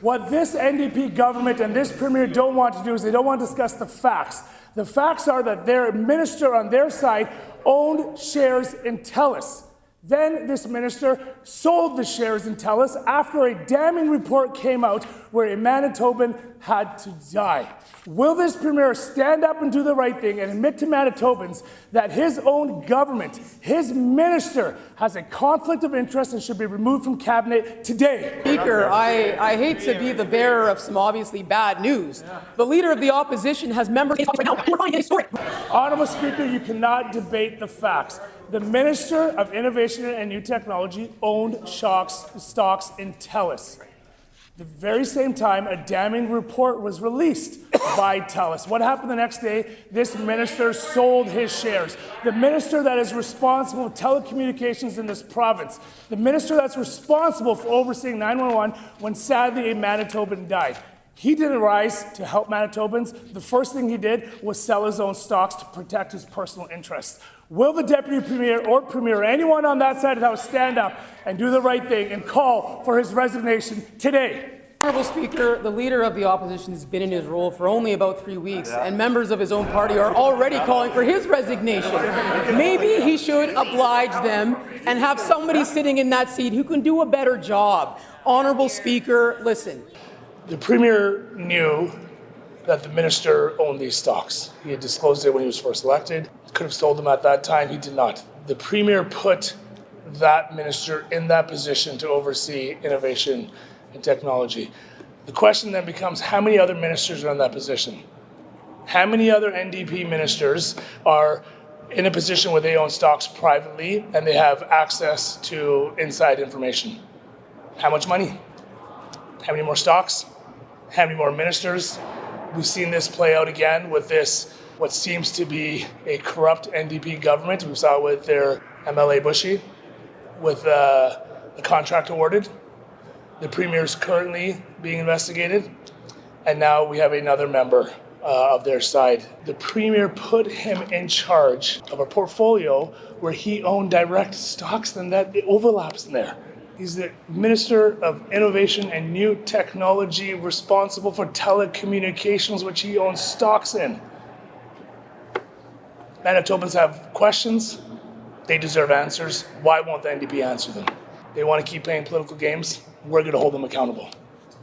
What this NDP government and this premier don't want to do is they don't want to discuss the facts. The facts are that their minister on their side owned shares in Telus. Then this minister sold the shares in Telus after a damning report came out where a Manitoban had to die. Will this premier stand up and do the right thing and admit to Manitobans that his own government, his minister, has a conflict of interest and should be removed from cabinet today? Speaker, I hate to be the bearer of some obviously bad news. The Leader of the Opposition has members right now who are finding historic. Honourable Speaker, you cannot debate the facts. The Minister of Innovation and New Technology owned stocks in Telus. The very same time, a damning report was released by Telus. What happened the next day? This minister sold his shares. The minister that is responsible for telecommunications in this province, the minister that's responsible for overseeing 911 when sadly a Manitoban died. He didn't rise to help Manitobans. The first thing he did was sell his own stocks to protect his personal interests. Will the Deputy Premier or Premier, or anyone on that side of the House, stand up and do the right thing and call for his resignation today? Honourable Speaker, the Leader of the Opposition has been in his role for only about 3 weeks, and members of his own party are already calling for his resignation. Maybe he should oblige them and have somebody sitting in that seat who can do a better job. Honourable Speaker, listen. The Premier knew that the minister owned these stocks. He had disclosed it when he was first elected. He could have sold them at that time. He did not. The Premier put that minister in that position to oversee innovation and technology. The question then becomes, how many other ministers are in that position? How many other NDP ministers are in a position where they own stocks privately and they have access to inside information? How much money? How many more stocks? How many more ministers? We've seen this play out again with this, what seems to be a corrupt NDP government. We saw it with their MLA Bushy, with the contract awarded. The Premier is currently being investigated, and now we have another member of their side. The Premier put him in charge of a portfolio where he owned direct stocks, and that it overlaps in there. He's the Minister of Innovation and New Technology, responsible for telecommunications, which he owns stocks in. Manitobans have questions. They deserve answers. Why won't the NDP answer them? They want to keep playing political games. We're going to hold them accountable.